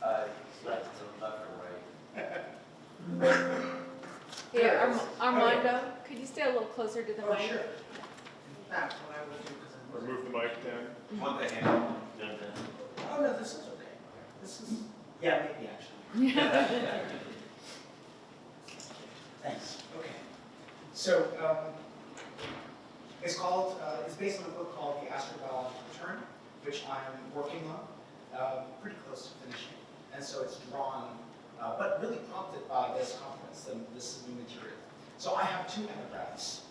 Right to left or right. Yeah, Armando, could you stay a little closer to the Oh, mic? sure. That's what I would do because Or I'm. move the mic down. Want the hand? Oh, no, this is okay. This is, yeah, maybe actually. Thanks. Okay. So, it's based on a book called The Astrobiology Return, which I'm working on, pretty close to finishing. And so it's drawn, but really prompted by this conference, and this is new material. So I have two epigraphs.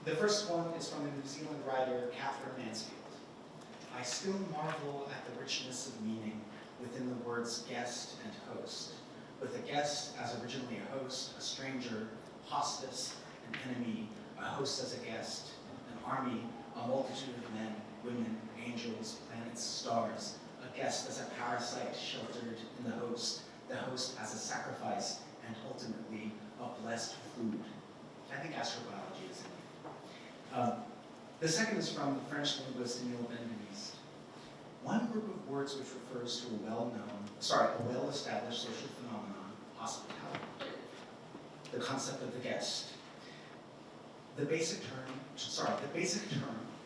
The first one is from the New Zealand writer Catherine Mansfield. I still marvel at the richness of meaning within the words guest and host, with the guest as originally a host, a stranger, hospice, an enemy, a host as a guest, an army, a multitude of men, women, angels, planets, stars, a guest as a parasite sheltered in the host as a sacrifice, and ultimately a blessed food. I think astrobiology is in it. The second is from the French linguist Emile Benveniste. One group of words which refers to a well-established social phenomenon, hospitality. The concept of the guest. The basic term,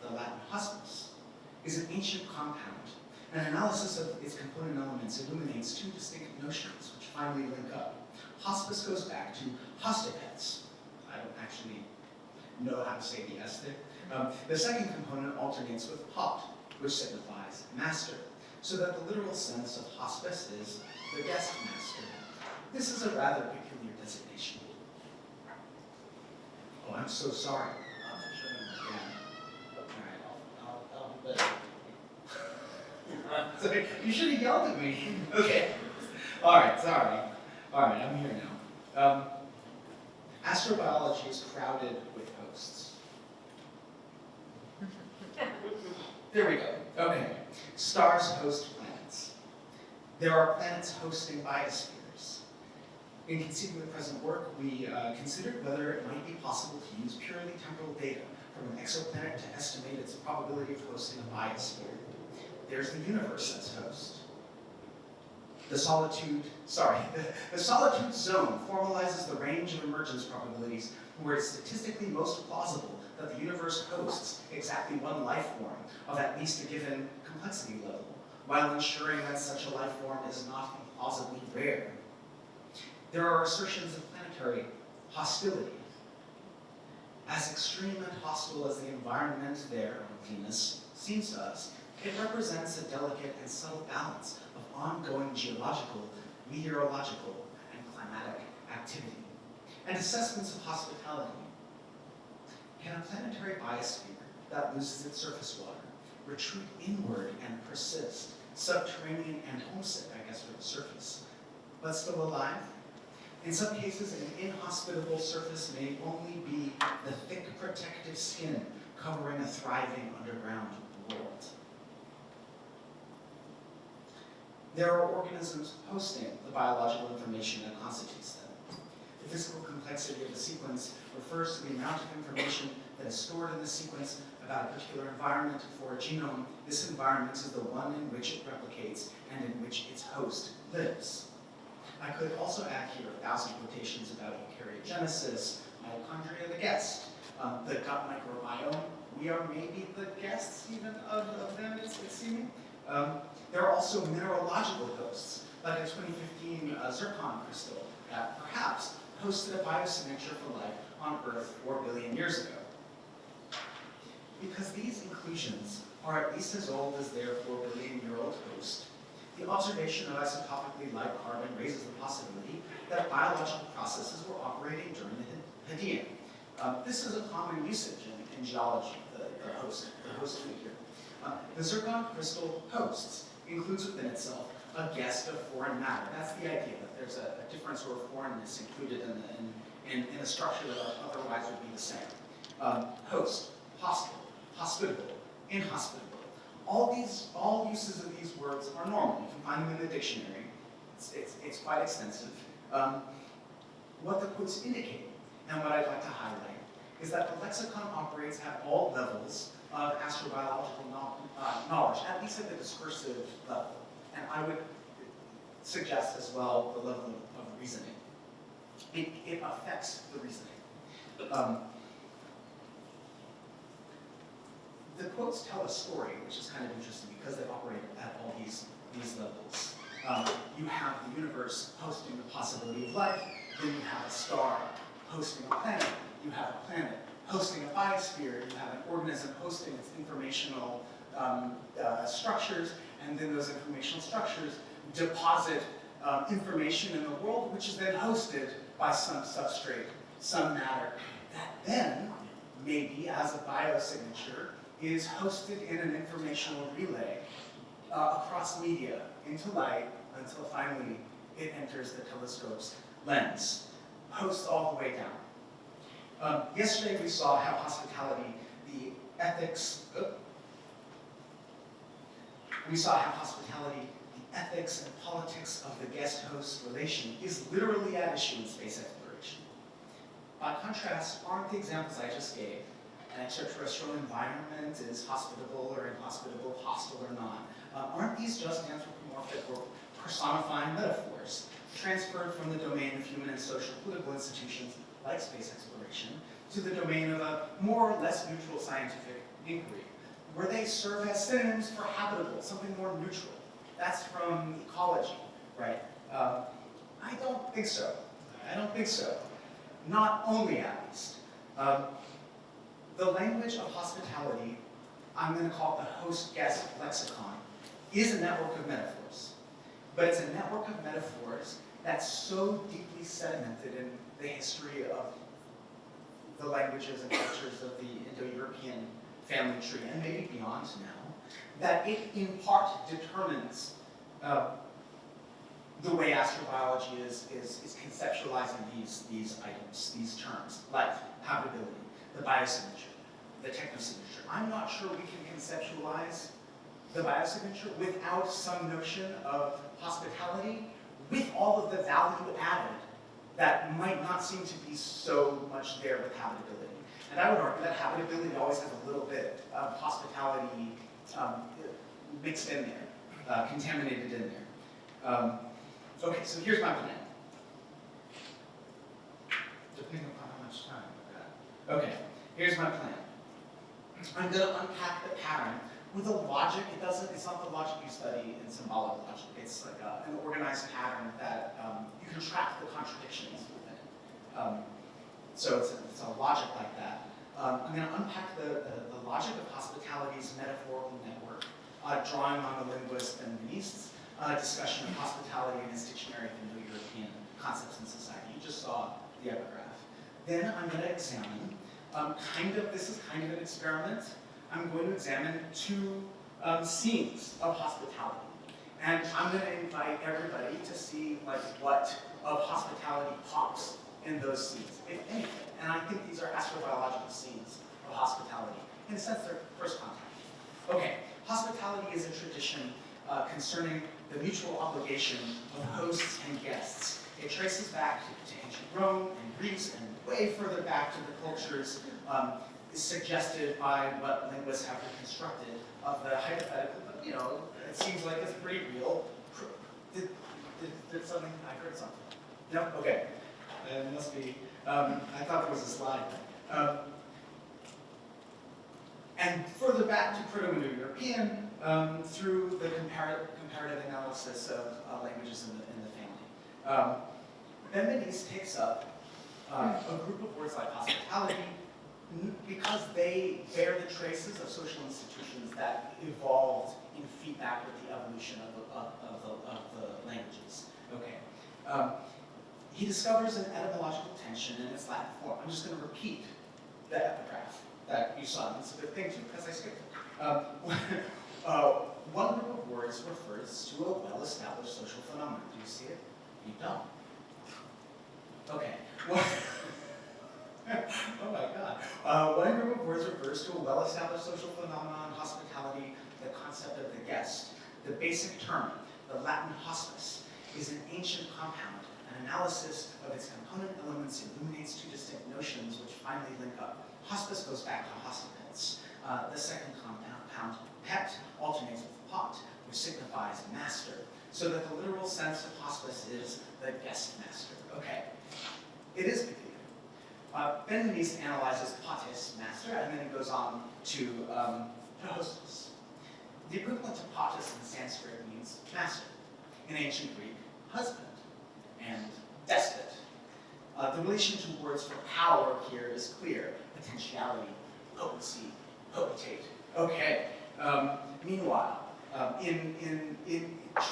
the Latin hospice, is an ancient compound. An analysis of its component elements illuminates two distinct notions which finally link up. Hospice goes back to hostipets. I don't actually know how to say the S there. The second component alternates with hot, which signifies master, so that the literal sense of hospice is the guest master. This is a rather peculiar designation. Oh, I'm so sorry. I'll be better. Sorry, you should have yelled at me. Okay. All right, sorry. All right, I'm here now. Astrobiology is crowded with hosts. There we go. Okay. Stars host planets. There are planets hosting biospheres. In conceiving the present work, we considered whether it might be possible to use purely temporal data from an exoplanet to estimate its probability of hosting a biosphere. There's the universe as host. The solitude zone formalizes the range of emergence probabilities where it's statistically most plausible that the universe hosts exactly one life form of at least a given complexity level, while ensuring that such a life form is not implausibly rare. There are assertions of planetary hostility. As extreme and hostile as the environment there on Venus seems to us, it represents a delicate and subtle balance of ongoing geological, meteorological, and climatic activity, and assessments of hospitality. Can a planetary biosphere that loses its surface water retreat inward and persist, subterranean and homesick, I guess, for the surface, but still alive? In some cases, an inhospitable surface may only be the thick protective skin covering a thriving underground world. There are organisms hosting the biological information that constitutes them. The physical complexity of the sequence refers to the amount of information that is stored in the sequence about a particular environment. For a genome, this environment is the one in which it replicates and in which its host lives. I could also add here 1,000 quotations about eukaryogenesis, mitochondria, the guest, the gut microbiome. We are maybe the guests even of them, it's seeming. There are also mineralogical hosts, like a 2015 zircon crystal that perhaps hosted a biosignature for life on Earth 4 billion years ago. Because these inclusions are at least as old as their 4 billion-year-old host, the observation of isotopically light carbon raises the possibility that biological processes were operating during the Hadean. This is a common usage in geology, the host figure. The zircon crystal hosts includes within itself a guest of foreign matter. That's the idea, that there's a difference or foreignness included in a structure that otherwise would be the same. Host, hostile, hospitable, inhospitable. All uses of these words are normal. You can find them in the dictionary. It's quite extensive. What the quotes indicate, and what I'd like to highlight, is that the lexicon operates at all levels of astrobiological knowledge, at least at the discursive level. And I would suggests as well the level of reasoning. It affects the reasoning. The quotes tell a story, which is kind of interesting because they operate at all these levels. You have the universe hosting the possibility of life, then you have a star hosting a planet, you have a planet hosting a biosphere, you have an organism hosting its informational structures, and then those informational structures deposit information in the world, which is then hosted by some substrate, some matter, that then, maybe as a biosignature, is hosted in an informational relay across media into light until finally it enters the telescope's lens, host all the way down. Yesterday we saw how hospitality, the ethics, the ethics and politics of the guest-host relation is literally at issue in space exploration. By contrast, aren't the examples I just gave, an extraterrestrial environment is hospitable or inhospitable, hostile or not, aren't these just anthropomorphic or personifying metaphors transferred from the domain of human and social political institutions like space exploration to the domain of a more or less neutral scientific inquiry, where they serve as synonyms for habitable, something more neutral? That's from ecology, right? I don't think so. I don't think so. Not only at least. The language of hospitality, I'm going to call it the host-guest lexicon, is a network of metaphors. But it's a network of metaphors that's so deeply sedimented in the history of the languages and cultures of the Indo-European family tree, and maybe beyond now, that it in part determines the way astrobiology is conceptualizing these items, these terms, life, habitability, the biosignature, the technosignature. I'm not sure we can conceptualize the biosignature without some notion of hospitality, with all of the value added that might not seem to be so much there with habitability. And I would argue that habitability always has a little bit of hospitality mixed in there, contaminated in there. Okay, so here's my plan. Depending upon how much time I've got. Okay, here's my plan. I'm going to unpack the pattern with a logic. It's not the logic you study in symbolic logic. It's like an organized pattern that you can track the contradictions within it. So it's a logic like that. I'm going to unpack the logic of hospitality's metaphorical network, drawing on the linguist and Benist's discussion of hospitality in his dictionary of Indo-European concepts in society. You just saw the epigraph. Then I'm going to examine, this is kind of an experiment. I'm going to examine two scenes of hospitality. And I'm going to invite everybody to see what of hospitality pops in those scenes, if anything. And I think these are astrobiological scenes of hospitality. In a sense, they're first contact. Okay, hospitality is a tradition concerning the mutual obligation of hosts and guests. It traces back to ancient Rome and Greece and way further back to the cultures suggested by what linguists have reconstructed of the hypothetical, but it seems like it's pretty real. Did something, I heard something. No? Okay. It must be, I thought there was a slide. And further back to Proto-Indo-European through the comparative analysis of languages in the family. Then Benist takes up a group of words like hospitality because they bear the traces of social institutions that evolved in feedback with the evolution of the languages. Okay. He discovers an etymological tension in its Latin form. I'm just going to repeat the epigraph that you saw. It's a good thing too, because I skipped it. One group of words refers to a well-established social phenomenon. Do you see it? You don't. Okay. Oh my God. One group of words refers to a well-established social phenomenon, hospitality, the concept of the guest. The basic term, the Latin hospice, is an ancient compound. An analysis of its component elements illuminates two distinct notions which finally link up. Hospice goes back to hospitals. The second compound, pet, alternates with pot, which signifies master. So that the literal sense of hospice is the guest master. Okay, it is peculiar. Ben-Denise analyzes pates, master, and then it goes on to hostis. The equivalent to pates in Sanskrit means master. In ancient Greek, husband and despot. The relation to words for power here is clear. Potentiality, potency, potentate. Okay. Meanwhile, in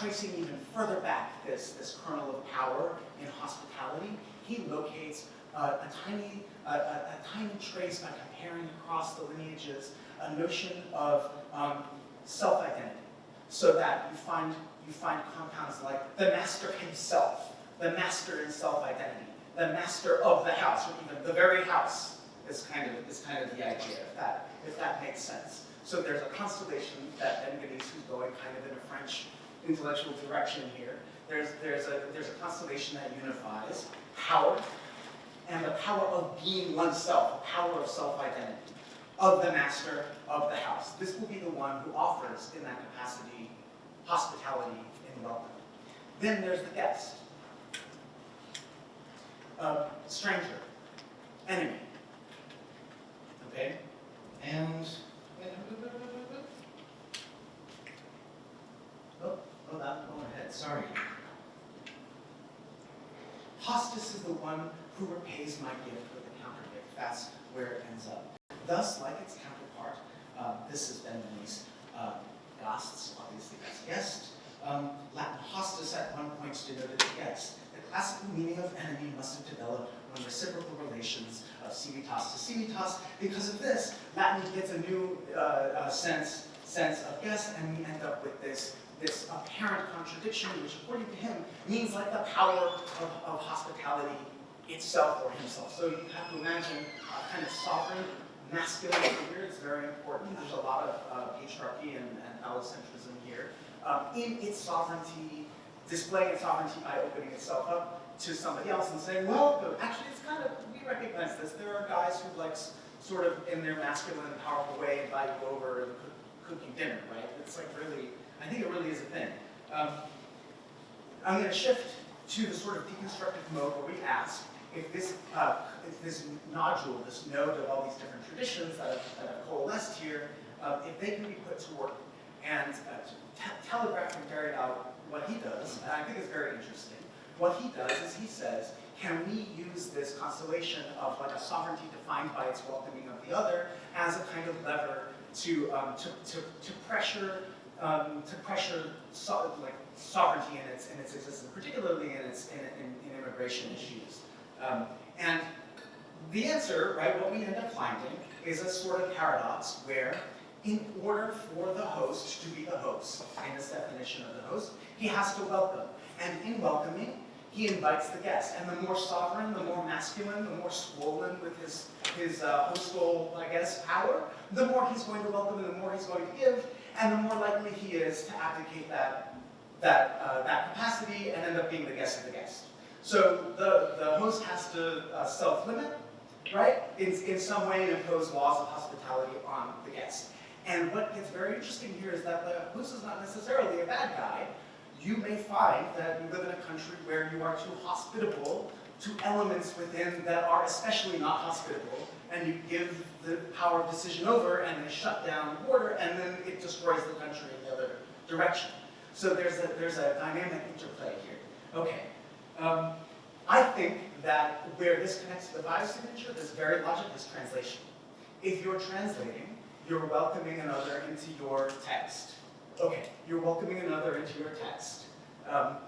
tracing even further back this kernel of power in hospitality, he locates a tiny trace by comparing across the lineages a notion of self-identity, so that you find compounds like the master himself, the master in self-identity, the master of the house, or even the very house is kind of the idea, if that makes sense. So there's a constellation that Ben-Denise, who's going kind of in a French intellectual direction here, there's a constellation that unifies power and the power of being oneself, the power of self-identity, of the master of the house. This will be the one who offers, in that capacity, hospitality and welcome. Then there's the guest. Stranger, enemy. Okay? And oh, that going ahead, sorry. Hostis is the one who repays my gift with a counter gift. That's where it ends up. Thus, like its counterpart, this is Ben-Denise, Gasts, obviously that's guest. Latin hostis at one point denoted the guest. The classical meaning of enemy must have developed when reciprocal relations of civitas to civitas. Because of this, Latin gets a new sense of guest, and we end up with this apparent contradiction, which according to him means like the power of hospitality itself or himself. So you have to imagine a kind of sovereign, masculine figure. It's very important. There's a lot of patriarchy and phallocentrism here. In its sovereignty, displaying its sovereignty by opening itself up to somebody else and saying, well, actually it's kind of, we recognize this. There are guys who like sort of in their masculine and powerful way invite you over and cook you dinner, right? It's like really, I think it really is a thing. I'm going to shift to the sort of deconstructive mode where we ask if this nodule, this node of all these different traditions that have coalesced here, if they can be put to work. And telegraph and carry out what he does, and I think it's very interesting. What he does is he says, can we use this constellation of like a sovereignty defined by its welcoming of the other as a kind of lever to pressure sovereignty in its existence, particularly in immigration issues. And the answer, right, what we end up finding is a sort of paradox where, in order for the host to be the host, in this definition of the host, he has to welcome. And in welcoming, he invites the guest. And the more sovereign, the more masculine, the more swollen with his hostal, I guess, power, the more he's going to welcome and the more he's going to give, and the more likely he is to abdicate that capacity and end up being the guest of the guest. So the host has to self-limit, right? In some way impose laws of hospitality on the guest. And what gets very interesting here is that the host is not necessarily a bad guy. You may find that you live in a country where you are too hospitable to elements within that are especially not hospitable, and you give the power of decision over, and they shut down the border, and then it destroys the country in the other direction. So there's a dynamic interplay here. Okay. I think that where this connects to the biosignature, this very logic is translation. If you're translating, you're welcoming another into your text. Okay, you're welcoming another into your text. And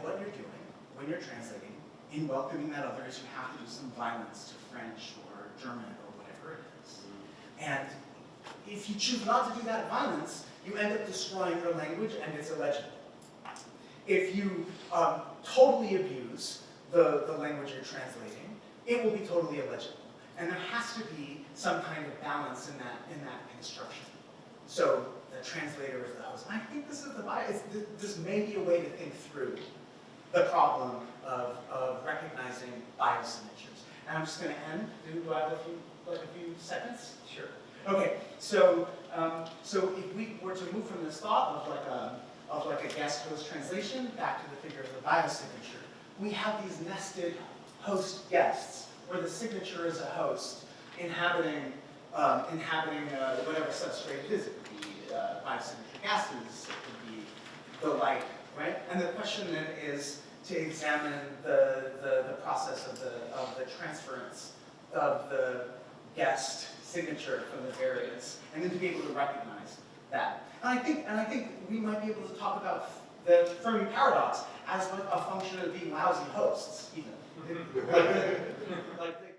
what you're doing when you're translating, in welcoming that other, is you have to do some violence to French or German or whatever it is. And if you choose not to do that violence, you end up destroying your language and it's illegible. If you totally abuse the language you're translating, it will be totally illegible. And there has to be some kind of balance in that construction. So the translator is the host. I think this is this may be a way to think through the problem of recognizing biosignatures. And I'm just going to end. Do I have a few seconds? Sure. Okay, so if we were to move from this thought of like a guest-host translation back to the figure of the biosignature, we have these nested host guests, where the signature is a host inhabiting whatever substrate it is. It could be biosignature gases, it could be the like, right? And the question then is to examine the process of the transference of the guest signature from the variants, and then to be able to recognize that. And I think we might be able to talk about the Fermi paradox as like a function of being lousy hosts, even. Like